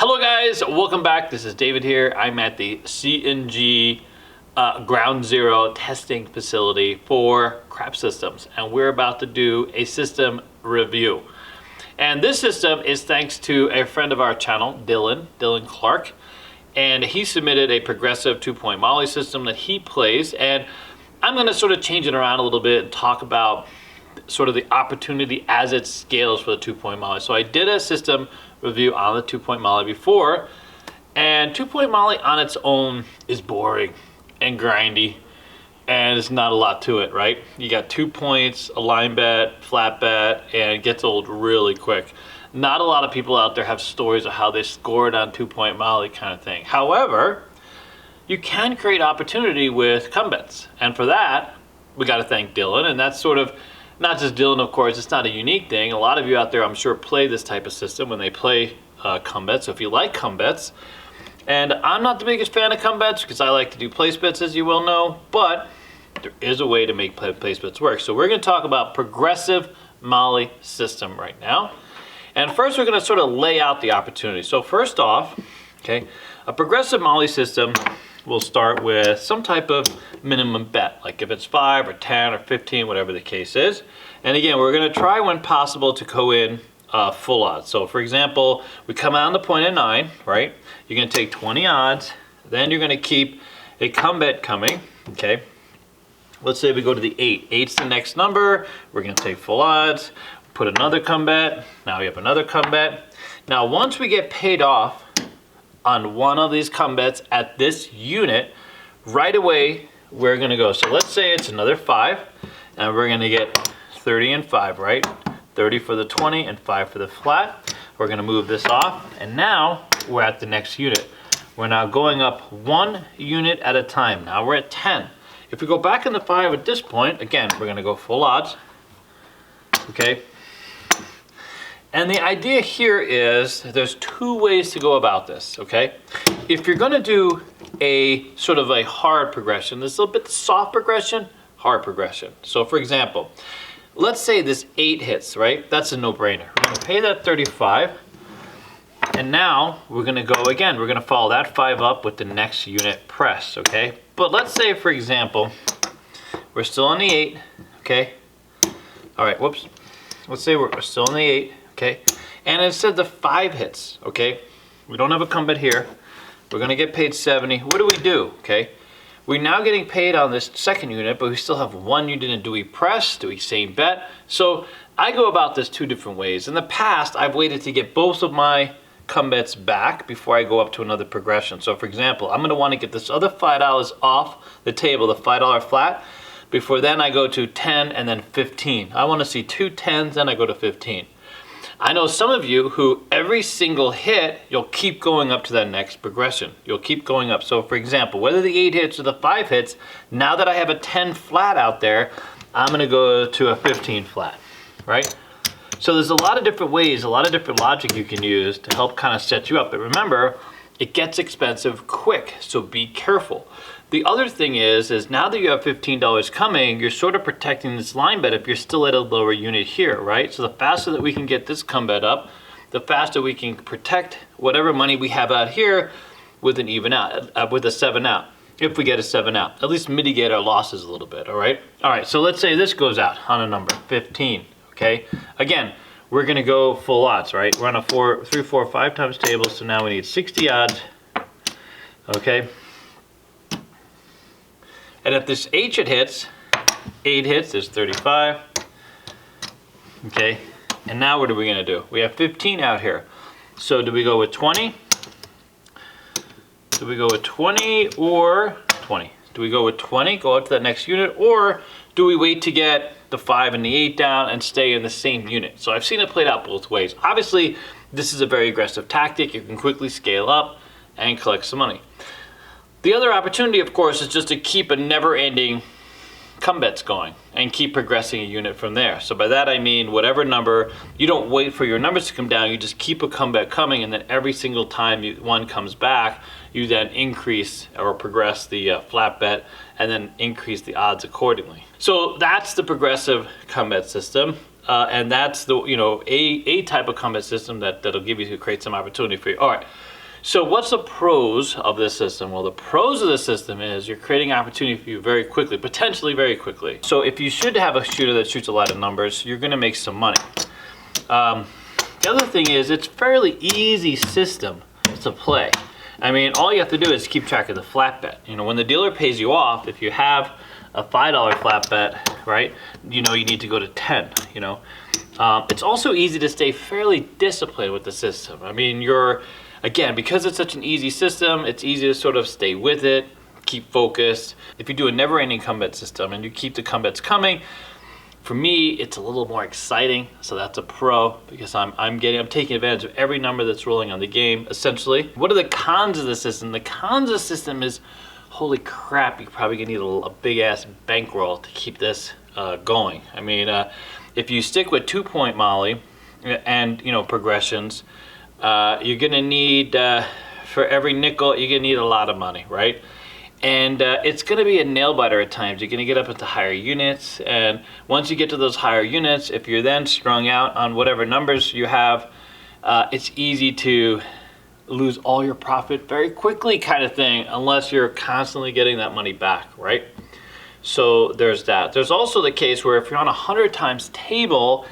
Hello guys, welcome back. This is David here. I'm at the CEG Ground Zero testing facility for crap systems, and we're about to do a system review. And this system is thanks to a friend of our channel, Dylan Clark, and he submitted a progressive 2-point Molly system that he plays, and I'm going to sort of change it around a little bit and talk about sort of the opportunity as it scales for the 2-point Molly. So I did a system review on the 2-point Molly before, and 2-point Molly on its own is boring and grindy, and it's not a lot to it, right? You got 2 points, a line bet, flat bet, and it gets old really quick. Not a lot of people out there have stories of how they scored on 2-point Molly kind of thing. However, you can create opportunity with come bets, and for that we got to thank Dylan. And that's sort of not just Dylan, of course. It's not a unique thing. A lot of you out there, I'm sure, play this type of system when they play come bets. So if you like come bets, and I'm not the biggest fan of come bets because I like to do place bets, as you well know, but there is a way to make place bets work. So we're going to talk about progressive Molly system right now. And first we're going to sort of lay out the opportunity. So first off, okay, a progressive Molly system will start with some type of minimum bet, like if it's 5 or 10 or 15, whatever the case is. And again, we're going to try when possible to go in full odds. So for example, we come out on the point of 9, right? You're going to take 20 odds, then you're going to keep a come bet coming, okay? Let's say we go to the 8. 8's the next number. We're going to take full odds, put another come bet. Now we have another come bet. Now once we get paid off on one of these come bets at this unit, right away we're going to go. So let's say it's another 5, and we're going to get 30 and 5, right? 30 for the 20 and 5 for the flat. We're going to move this off, and now we're at the next unit. We're now going up 1 unit at a time. Now we're at 10. If we go back in the 5 at this point, again, we're going to go full odds, okay? And the idea here is there's 2 ways to go about this, okay? If you're going to do a sort of a hard progression, this little bit soft progression, hard progression. So for example, let's say this 8 hits, right? That's a no-brainer. We're going to pay that 35, and now we're going to go again. We're going to follow that 5 up with the next unit press, okay? But let's say, for example, we're still on the 8, okay? All right, whoops. Let's say we're still on the 8. Okay, and instead the 5 hits, okay? We don't have a come bet here. We're gonna get paid 70. What do? Okay, we're now getting paid on this second unit, but we still have 1 unit. And do we press? Do we same bet? So I go about this 2 different ways. In the past, I've waited to get both of my come bets back before I go up to another progression. So for example, I'm gonna wanna get this other $5 off the table, the $5 flat, before then I go to 10 and then 15. I wanna see 2 10s, then I go to 15. I know some of you who every single hit, you'll keep going up to that next progression. You'll keep going up. So for example, whether the 8 hits or the 5 hits, now that I have a 10 flat out there, I'm gonna go to a 15 flat, right? So there's a lot of different ways, a lot of different logic you can use to help kind of set you up. But remember, it gets expensive quick, so be careful. The other thing is now that you have $15 coming, you're sort of protecting this line bet if you're still at a lower unit here, right? So the faster that we can get this come bet up, the faster we can protect whatever money we have out here with an even out, with a 7 out. If we get a 7 out, at least mitigate our losses a little bit, all right? All right, so let's say this goes out on a number, 15, okay? Again, we're gonna go full odds, right? We're on a 3, 4, 5 times table, so now we need 60 odds, okay? And if this 8 hits, there's 35. Okay, and now what are we gonna do? We have 15 out here. So do we go with 20? Do we go with 20 or 20? Do we go with 20, go up to that next unit, or do we wait to get the 5 and the 8 down and stay in the same unit? So I've seen it played out both ways. Obviously, this is a very aggressive tactic. You can quickly scale up and collect some money. The other opportunity, of course, is just to keep a never-ending come bets going and keep progressing a unit from there. So by that I mean whatever number, you don't wait for your numbers to come down, you just keep a come bet coming, and then every single time one comes back, you then increase or progress the flat bet and then increase the odds accordingly. So that's the progressive come bet system. And that's the a type of come bet system that'll give you to create some opportunity for you. All right. So what's the pros of this system? Well, the pros of the system is you're creating opportunity for you very quickly, potentially very quickly. So if you should have a shooter that shoots a lot of numbers, you're gonna make some money. The other thing is it's fairly easy system to play. I mean, all you have to do is keep track of the flat bet. You know, when the dealer pays you off, if you have a $5 flat bet, right, you know you need to go to 10, you know. It's also easy to stay fairly disciplined with the system. I mean, again, because it's such an easy system, it's easy to sort of stay with it, keep focused. If you do a never-ending come bet system and you keep the come bets coming, for me, it's a little more exciting, so that's a pro, because I'm taking advantage of every number that's rolling on the game, essentially. What are the cons of the system? The cons of the system is, holy crap, you're probably gonna need a big-ass bankroll to keep this going. I mean, if you stick with 2-point Molly and, you know, progressions, you're gonna need, for every nickel, you're gonna need a lot of money, right? And it's gonna be a nail biter at times. You're gonna get up into higher units, and once you get to those higher units, if you're then strung out on whatever numbers you have, it's easy to lose all your profit very quickly, kind of thing, unless you're constantly getting that money back, right? So there's that. There's also the case where if you're on a 100 times table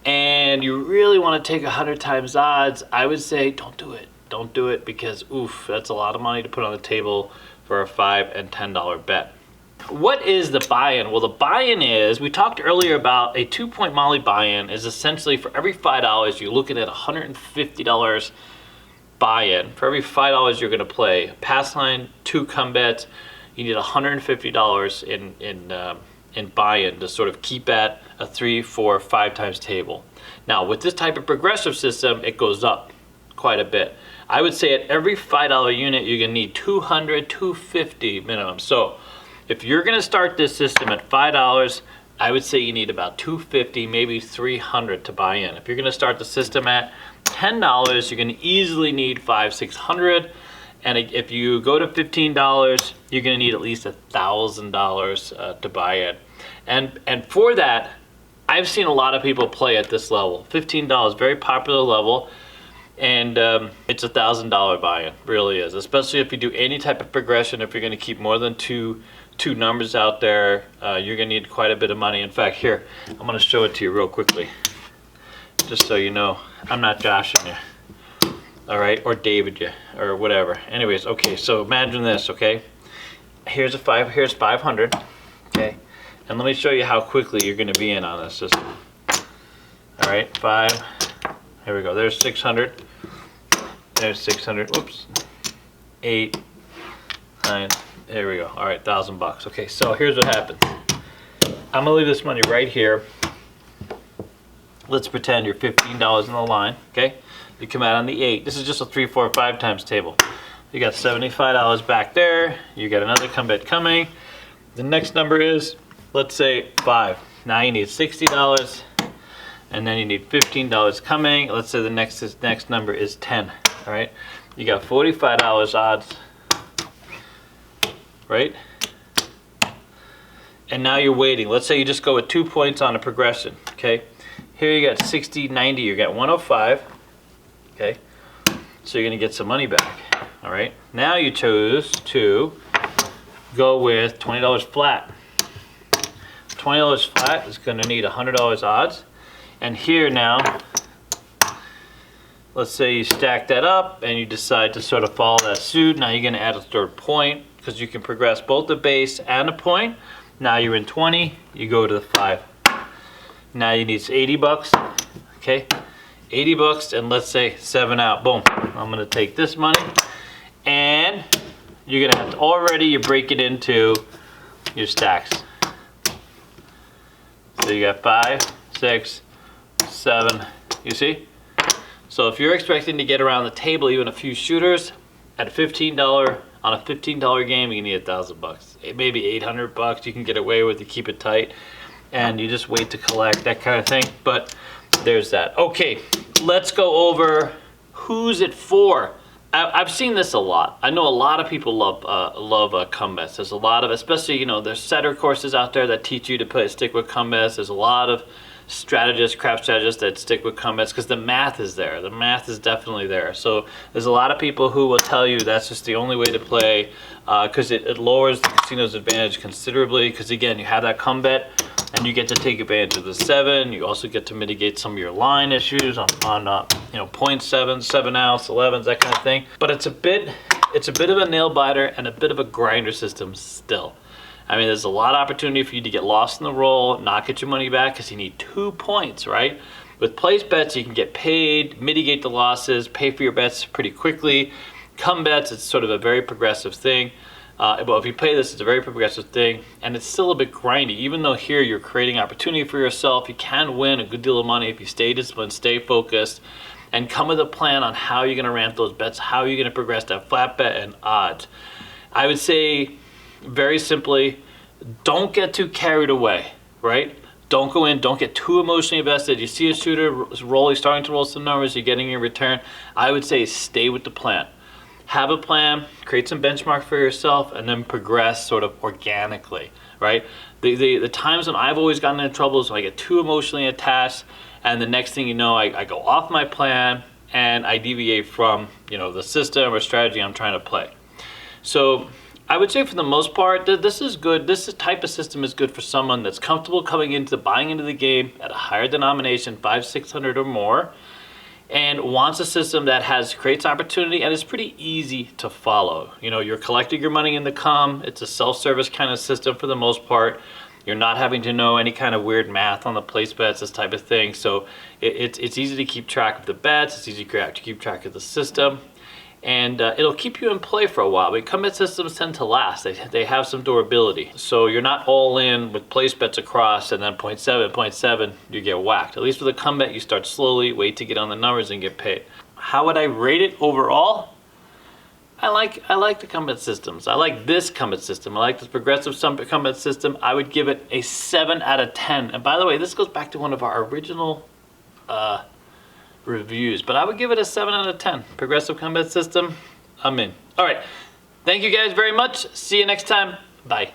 and you really want to take 100 times odds, I would say don't do it. Don't do it, because oof, that's a lot of money to put on the table for a $5 and $10 bet. What is the buy-in? Well, the buy-in is, we talked earlier about a 2-point Molly buy-in is essentially for every $5, you're looking at $150 buy-in. For every $5 you're gonna play. Pass line, 2 come bets, you need $150 in buy-in to sort of keep at a 3, 4, 5 times table. Now, with this type of progressive system, it goes up quite a bit. I would say at every $5 unit, you're gonna need $200, $250 minimum. So if you're gonna start this system at $5, I would say you need about $250, maybe $300 to buy in. If you're gonna start the system at $10, you're gonna easily need $500, $600. And if you go to $15, you're gonna need at least $1,000 to buy in. And for that, I've seen a lot of people play at this level. $15, very popular level. And it's $1,000 buy-in, really is. Especially if you do any type of progression. If you're going to keep more than two numbers out there, you're going to need quite a bit of money. In fact, here, I'm going to show it to you real quickly, just so you know I'm not joshing you, all right, or David you, or whatever. Anyways, okay, so imagine this, okay? Here's 500, okay? And let me show you how quickly you're going to be in on this system. All right, 5. Here we go. There's 600. There's 600. Oops. 8, 9. Here we go. All right, $1,000. Okay, so here's what happens. I'm gonna leave this money right here. Let's pretend you're $15 in the line. Okay. You come out on the 8. This is just a 3, 4, 5 times table. You got $75 back there. You got another come bet coming. The next number is, let's say, 5. Now you need $60. And then you need $15 coming. Let's say the next number is 10. All right, you got $45 odds, right? And now you're waiting. Let's say you just go with 2 points on a progression. Okay, here you got 60, 90. You got 105. Okay, so you're gonna get some money back. All right. Now you chose to go with $20 flat. $20 flat is gonna need $100 odds. And here now, let's say you stack that up and you decide to sort of follow that suit. Now you're gonna add a 3rd point, because you can progress both the base and a point. Now you're in 20, you go to the 5. Now you need $80, okay? $80, and let's say 7 out, boom. I'm gonna take this money, and you're gonna have to, already you break it into your stacks. So you got 5, 6, 7, you see? So if you're expecting to get around the table even a few shooters at a $15, on a $15 game, you need $1,000. Maybe $800 you can get away with to keep it tight, and you just wait to collect, that kind of thing. But there's that. Okay, let's go over who's it for. I've seen this a lot. I know a lot of people love comebacks. There's a lot of, especially, you know, there's setter courses out there that teach you to stick with comebacks. There's a lot of strategists, crap strategists that stick with combats because the math is there. The math is definitely there. So there's a lot of people who will tell you that's just the only way to play because it lowers the casino's advantage considerably because, again, you have that combat and you get to take advantage of the 7. You also get to mitigate some of your line issues on 0.7, 7 outs, 11s, that kind of thing. But it's a bit of a nail biter and a bit of a grinder system still. I mean, there's a lot of opportunity for you to get lost in the roll, not get your money back because you need 2 points, right? With place bets, you can get paid, mitigate the losses, pay for your bets pretty quickly. Come bets, it's sort of a very progressive thing. Well, if you play this, it's a very progressive thing, and it's still a bit grindy. Even though here you're creating opportunity for yourself, you can win a good deal of money if you stay disciplined, stay focused, and come with a plan on how you're going to ramp those bets, how you're going to progress that flat bet and odds. I would say, very simply, don't get too carried away, right? Don't go in, don't get too emotionally invested. You see a shooter roll, he's starting to roll some numbers, you're getting your return. I would say stay with the plan. Have a plan, create some benchmark for yourself, and then progress sort of organically, right? The times when I've always gotten into trouble is when I get too emotionally attached, and the next thing you know, I go off my plan, and I deviate from, the system or strategy I'm trying to play. So I would say for the most part, this is good. This type of system is good for someone that's comfortable buying into the game at a higher denomination, 500, 600 or more, and wants a system that creates opportunity and is pretty easy to follow. You're collecting your money in the com. It's a self-service kind of system for the most part. You're not having to know any kind of weird math on the place bets, this type of thing. So it's easy to keep track of the bets. It's easy to keep track of the system. And it'll keep you in play for a while. But commit systems tend to last. They have some durability. So you're not all in with place bets across and then 0.7, you get whacked. At least with a commit, you start slowly, wait to get on the numbers and get paid. How would I rate it overall? I like the commit systems. I like this commit system. I like this progressive commit system. I would give it a 7 out of 10. And by the way, this goes back to one of our original reviews, but I would give it a 7 out of 10. Progressive combat system, I'm in. All right, thank you guys very much. See you next time. Bye.